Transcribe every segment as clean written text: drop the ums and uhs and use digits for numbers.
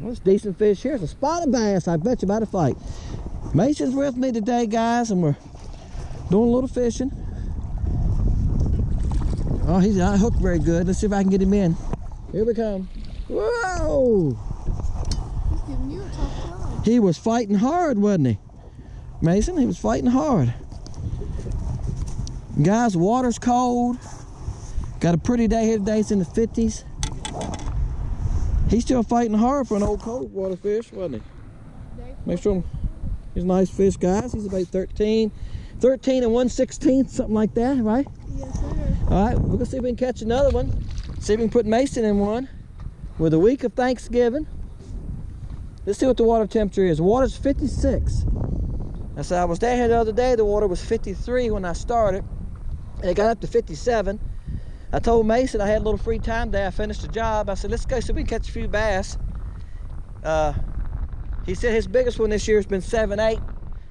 Well, it's decent fish here. It's a spotted bass. I bet you about to fight. Mason's with me today, guys, and we're doing a little fishing. Oh, he's not hooked very good. Let's see if I can get him in. Here we come. Whoa! He's giving you a tough time. He was fighting hard, wasn't he? Mason, he was fighting hard. Guys, water's cold. Got a pretty day here today. It's in the 50s. He's still fighting hard for an old cold water fish, wasn't he? Make sure he's a nice fish, guys. He's about 13 and 1/16, something like that, right? Yes, sir. All right, we're gonna see if we can catch another one. See if we can put Mason in one with the week of Thanksgiving. Let's see what the water temperature is. The water's 56. I said I was down here the other day. The water was 53 when I started. And it got up to 57. I told Mason I had a little free time today. I finished the job. I said, let's go so we can catch a few bass. He said his biggest one this year has been 7.8.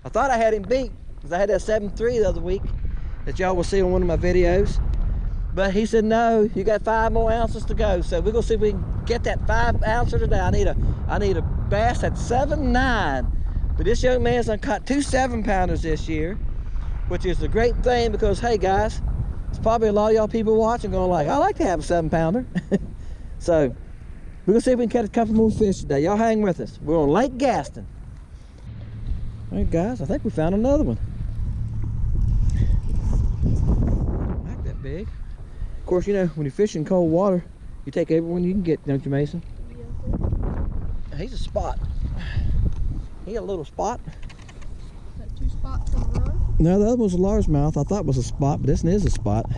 I thought I had him beat because I had that 7.3 the other week that y'all will see on one of my videos. But he said, no, you got 5 more ounces to go. So we're gonna see if we can get that 5 ouncer today. I need a bass at 7.9. But this young man's done caught 2 7-pounders this year, which is a great thing because, hey guys, it's probably a lot of y'all people watching going like, I like to have a 7-pounder. So we're gonna see if we can catch a couple more fish today. Y'all hang with us. We're on Lake Gaston. All right, guys, I think we found another one. Not that big. Of course, you know, when you're fishing cold water, you take every one you can get, don't you, Mason? Yes, sir. He's a spot. He got a little spot. Got 2 spots in a row. No, the other one's a largemouth. I thought it was a spot, but this one is a spot.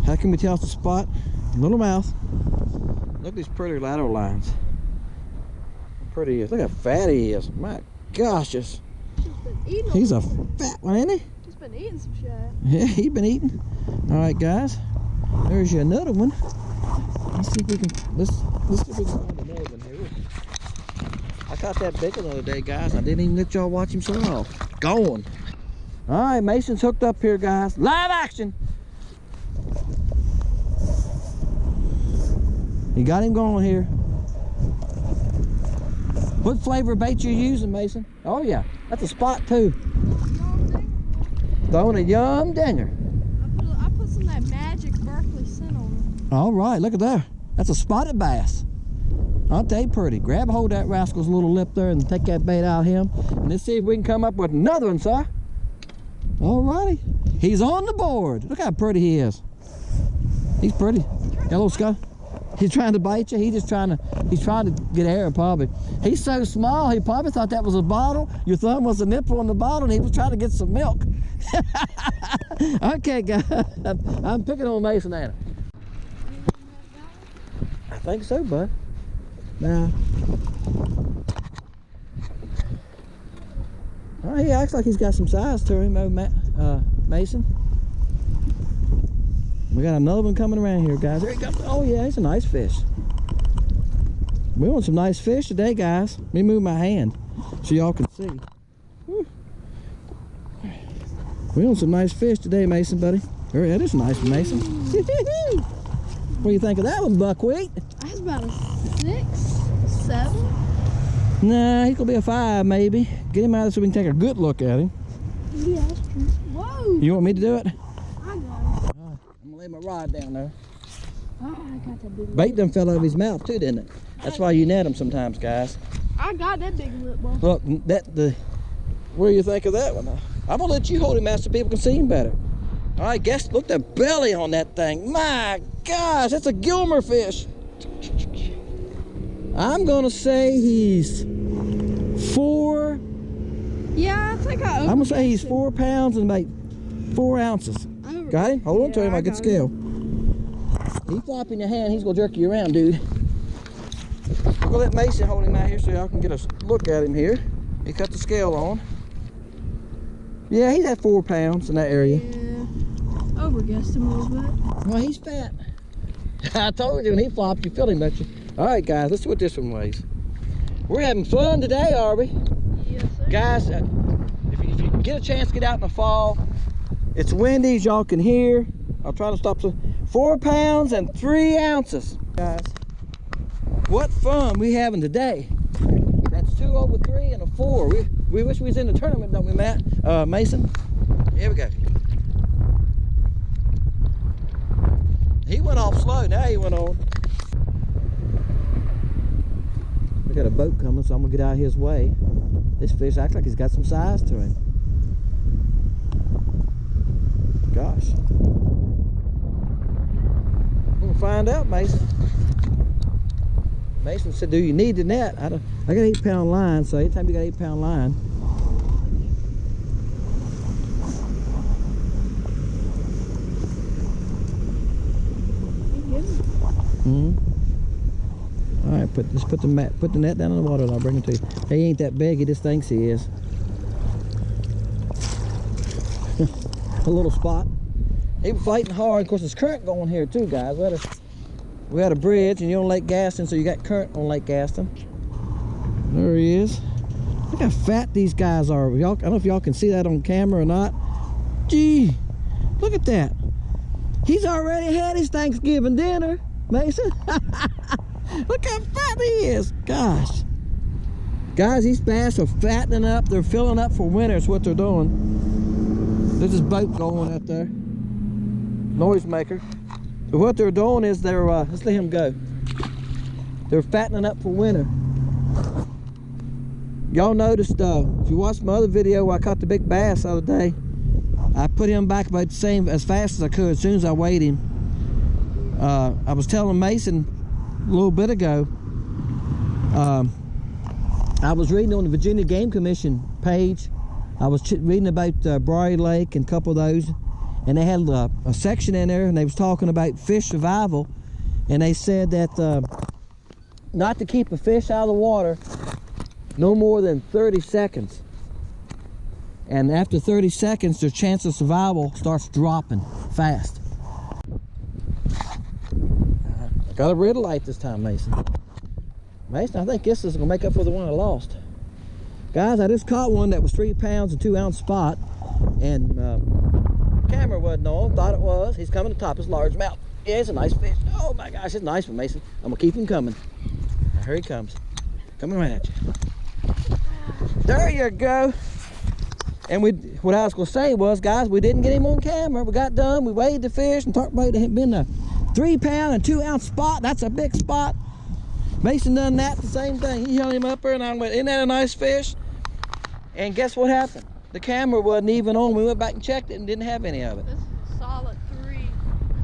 How can we tell it's a spot? Little mouth. Look at these pretty lateral lines. How pretty he is. Look how fat he is. My gosh, he's a fat one, ain't he? Just been eating some shit. Yeah, he's been eating. All right, guys. There's you another one. Let's see if we can. Let's see if we can find another one here. I caught that big one the other day, guys. I didn't even let y'all watch him so off. Going. All right, Mason's hooked up here, guys. Live action. You got him going here. What flavor bait you using, Mason? Oh yeah, that's a spot too. Throwing a yum dinger. I put some of that magic Berkeley scent on it. All right, look at that. That's a spotted bass. Aren't they pretty? Grab hold of that rascal's little lip there and take that bait out of him. And let's see if we can come up with another one, sir. All righty. He's on the board. Look how pretty he is. He's pretty. Got a little scar. He's trying to bite you. He's trying to get air probably. He's so small, he probably thought that was a bottle. Your thumb was a nipple on the bottle and he was trying to get some milk. Okay, guys. I'm picking on Mason Anna. I think so, bud. Now, oh, he acts like he's got some size to him, Mason. We got another one coming around here, guys. There he goes. Oh yeah, he's a nice fish. We want some nice fish today, guys. Let me move my hand so y'all can see. Whew. We want some nice fish today, Mason, buddy. There, that is nice, Mason. What do you think of that one, Buckwheat? That's about a 6, 7. Nah, he's gonna be a 5 maybe. Get him out of there so we can take a good look at him. Yeah, that's true. Whoa! You want me to do it? I got it. I'm gonna lay my rod down there. Oh, I got that big Bait done fell out of his mouth too, didn't it? That's why you net them sometimes, guys. I got that big lip ball. Look, what do you think of that one? I'm gonna let you hold him out so people can see him better. All right, guess, look at the belly on that thing. My gosh, that's a Gilmer fish. I'm gonna say he's 4. Yeah, I think I'm gonna say he's 4 pounds and about 4 ounces. Got him? Hold on to him, I get scale. He's flopping your hand, he's gonna jerk you around, dude. I'm gonna let Mason hold him out here so y'all can get a look at him here. He cut the scale on. Yeah, he's at 4 pounds in that area. Yeah, overguessed him a little bit. Well, he's fat. I told you when he flopped, you feel him, don't you? All right, guys, let's see what this one weighs. We're having fun today, are we? Yes, sir. Guys, if you get a chance to get out in the fall, it's windy, as y'all can hear. I'll try to stop. 4 pounds and 3 ounces. Guys, what fun we having today. That's 2 over 3 and a 4. We wish we was in the tournament, don't we, Matt? Mason? Here we go. He went off slow, now he went on. We got a boat coming, so I'm gonna get out of his way. This fish acts like he's got some size to him. Gosh. We're gonna find out, Mason. Mason said, do you need the net? I got 8-pound line, so anytime you got 8-pound line. All right, just put the net down in the water and I'll bring it to you. He ain't that big, he just thinks he is. A little spot. He was fighting hard. Of course, there's current going here too, guys. We had a bridge, and you're on Lake Gaston, so you got current on Lake Gaston. There he is. Look how fat these guys are. I don't know if y'all can see that on camera or not. Gee, look at that. He's already had his Thanksgiving dinner, Mason. Look how fat he is. Gosh. Guys, these bass are fattening up. They're filling up for winter is what they're doing. There's this boat going out there. Noisemaker. But what they're doing is they're, let's let him go. They're fattening up for winter. Y'all noticed, if you watched my other video where I caught the big bass the other day, I put him back about the same, as fast as I could, as soon as I weighed him. I was telling Mason a little bit ago, I was reading on the Virginia Game Commission page. I was reading about Briar Lake and a couple of those, and they had a section in there, and they was talking about fish survival, and they said that not to keep a fish out of the water no more than 30 seconds. And after 30 seconds, their chance of survival starts dropping fast. Got a red light this time, Mason. Mason, I think this is gonna make up for the one I lost. Guys, I just caught one that was 3 pounds and 2 ounce spot, and camera wasn't on, thought it was. He's coming to top his largemouth. Yeah, it's a nice fish. Oh my gosh, it's a nice one, Mason. I'm gonna keep him coming. Here he comes. Coming right at you. There you go. And what I was gonna say was, guys, we didn't get him on camera. We got done, we weighed the fish and talked about it being a 3 pound and 2 ounce spot. That's a big spot. Mason done that, the same thing. He held him up there and I went, isn't that a nice fish? And guess what happened? The camera wasn't even on. We went back and checked it and didn't have any of it. This is a solid 3.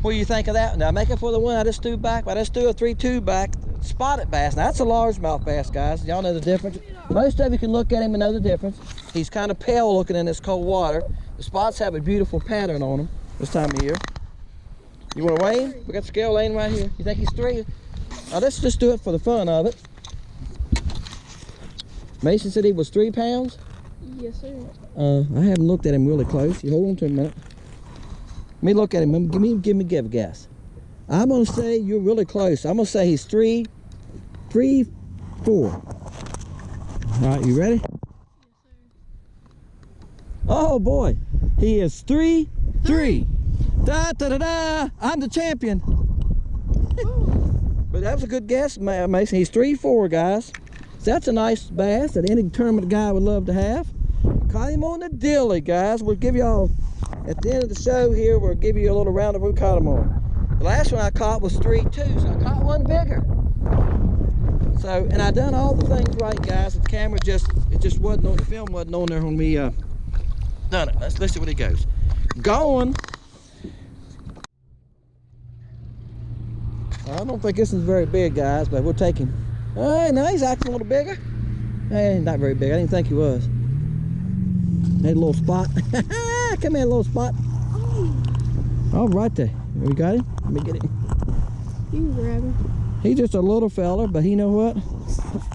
What do you think of that? Now, make up for the one I just threw back. I just threw a 3-2 back. Spotted bass. Now, that's a largemouth bass, guys. Y'all know the difference. Most of you can look at him and know the difference. He's kind of pale looking in this cold water. The spots have a beautiful pattern on them this time of year. You want to weigh him? We got the scale laying right here. You think he's 3? Let's just do it for the fun of it. Mason said he was 3 pounds? Yes, sir. I haven't looked at him really close. You hold on to him a minute. Let me look at him. Give a guess. I'm gonna say you're really close. I'm gonna say he's 3, 4. All right, you ready? Yes, sir. Oh boy, he is 3. Da da da da! I'm the champion. But that was a good guess, Mason. He's 3-4, guys. So that's a nice bass that any tournament guy would love to have. Caught him on the dilly, guys. We'll give y'all at the end of the show here. We'll give you a little round of who caught him on. The last one I caught was 3-2, so I caught one bigger. So, and I done all the things right, guys. The camera just wasn't on, the film wasn't on there when we done it. Let's see what he goes. Going. I don't think this is very big, guys, but we'll take him. Hey, now he's acting a little bigger. Hey, not very big. I didn't think he was. Had a little spot. Come here, little spot. Oh, right there. We got him. Let me get him. You can grab him. He's just a little fella, but you know what?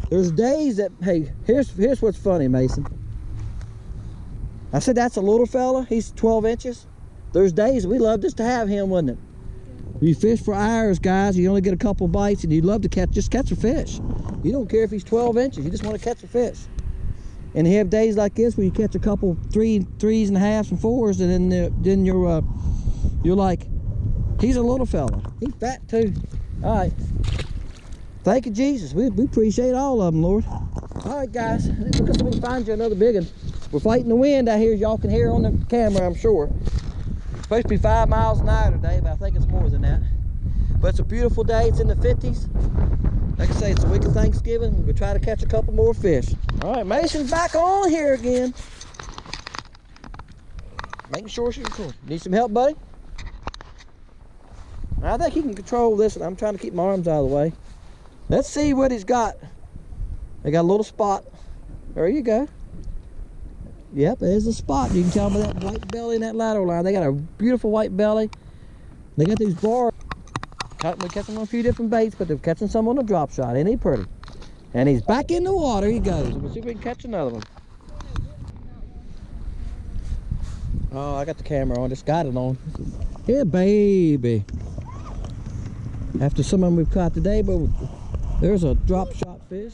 There's days that, hey, here's what's funny, Mason. I said that's a little fella. He's 12 inches. There's days we love just to have him, wouldn't it? You fish for hours, guys. You only get a couple bites, and you'd love to just catch a fish. You don't care if he's 12 inches. You just want to catch a fish. And you have days like this where you catch a couple 3s and 1/2 and 4s, and then you're like, he's a little fella. He's fat too. All right. Thank you, Jesus. We appreciate all of them, Lord. All right, guys. Look if we can find you another big one. We're fighting the wind out here, as y'all can hear on the camera, I'm sure. It's supposed to be 5 miles an hour today, but I think it's more than that. But it's a beautiful day. It's in the 50s. Like I say, it's the week of Thanksgiving. We'll try to catch a couple more fish. All right, Mason's back on here again. Making sure she's cool. Need some help, buddy? I think he can control this, and I'm trying to keep my arms out of the way. Let's see what he's got. They got a little spot. There you go. Yep, there's a spot. You can tell by that white belly and that lateral line. They got a beautiful white belly. They got these bars. We're catching on a few different baits, but they're catching some on a drop shot. Ain't he pretty? And he's back in the water. He goes. We'll see if we can catch another one. Oh, I got the camera on. Just got it on. Yeah, baby. After some of them we've caught today, but there's a drop shot fish.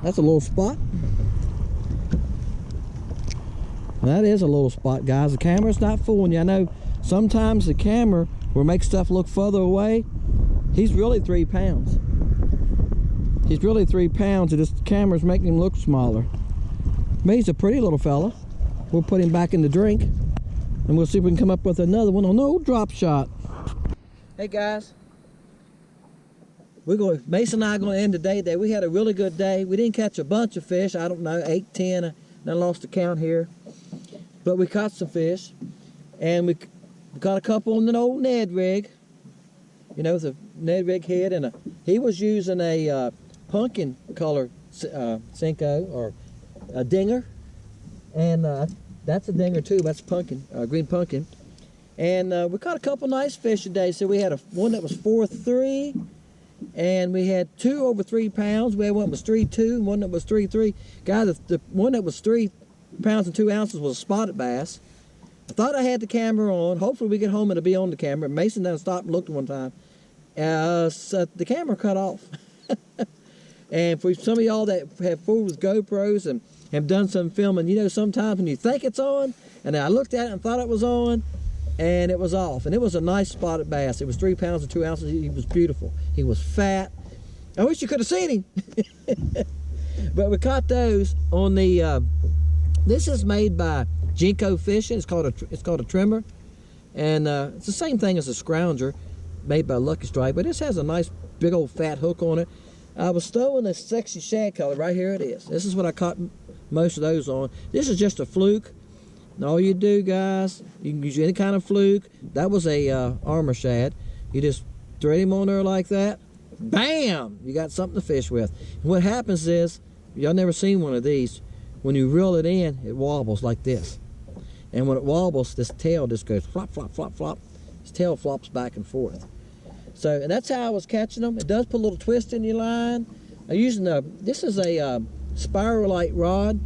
That's a little spot. That is a little spot, guys. The camera's not fooling you. I know sometimes the camera will make stuff look further away. He's really 3 pounds. He's really 3 pounds, and this camera's making him look smaller. But he's a pretty little fella. We'll put him back in the drink, and we'll see if we can come up with another one on no drop shot. Hey guys, Mason and I are going to end the day today. We had a really good day. We didn't catch a bunch of fish. I don't know, 8, 10. I lost the count here. But we caught some fish, and we caught a couple on an old Ned rig. You know, the Ned rig head, and he was using a pumpkin color Jenko or a dinger, and that's a dinger too. That's pumpkin, green pumpkin. And we caught a couple nice fish today. So we had one that was 4.3, and we had 2 over 3 pounds. We had one that was 3.2 and one that was 3.3. Guys, the one that was 3 pounds and 2 ounces was a spotted bass. I thought I had the camera on. Hopefully we get home and it'll be on the camera. Mason done stopped and looked one time. So the camera cut off. And for some of y'all that have fooled with GoPros and have done some filming, you know, sometimes when you think it's on, and I looked at it and thought it was on, and it was off. And it was a nice spotted bass. It was 3 pounds and 2 ounces. He was beautiful. He was fat. I wish you could have seen him. But we caught those on the, this is made by Jenko Fishing. It's called a Tremor. And it's the same thing as a Scrounger made by Lucky Strike, but this has a nice big old fat hook on it. I was throwing this sexy shad color. Right here it is. This is what I caught most of those on. This is just a fluke. And all you do, guys, you can use any kind of fluke. That was a armor shad. You just thread him on there like that. Bam! You got something to fish with. And what happens is, y'all never seen one of these. When you reel it in, it wobbles like this. And when it wobbles, this tail just goes flop, flop, flop, flop. This tail flops back and forth. So, and that's how I was catching them. It does put a little twist in your line. I'm using this is a Spiralite rod.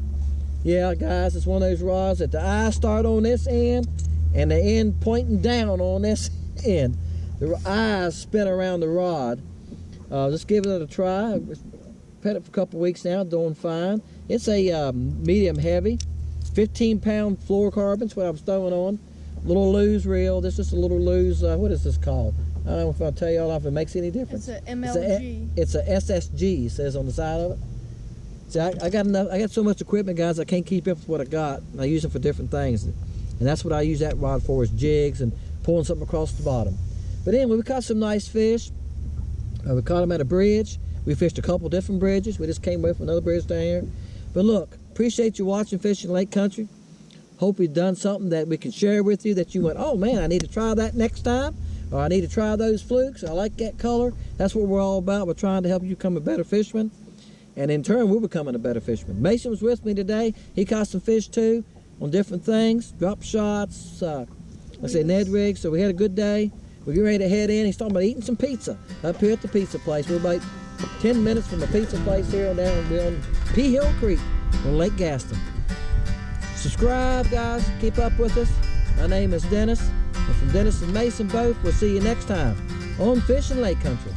Yeah, guys, it's one of those rods that the eyes start on this end and the end pointing down on this end. The eyes spin around the rod. Just giving it a try. I've had it for a couple weeks now, doing fine. It's a medium heavy, 15-pound fluorocarbons, what I was throwing on. Little Lews reel. This is a little Lews, what is this called? I don't know if I'll tell y'all if it makes any difference. It's an MLG. It's a SSG, it says on the side of it. See, I got so much equipment, guys, I can't keep up with what I got. I use them for different things. And that's what I use that rod for, is jigs and pulling something across the bottom. But anyway, we caught some nice fish. We caught them at a bridge. We fished a couple different bridges. We just came away from another bridge down here. But look, appreciate you watching Fishing Lake Country. Hope we've done something that we can share with you that you went, oh man, I need to try that next time. Or I need to try those flukes. I like that color. That's what we're all about. We're trying to help you become a better fisherman. And in turn, we're becoming a better fisherman. Mason was with me today. He caught some fish too on different things. Drop shots, I say Ned rigs. So we had a good day. We're getting ready to head in. He's talking about eating some pizza up here at the pizza place. We're about 10 minutes from the pizza place here on down on P Hill Creek on Lake Gaston. Subscribe, guys. Keep up with us. My name is Dennis. And from Dennis and Mason both, we'll see you next time on Fishing Lake Country.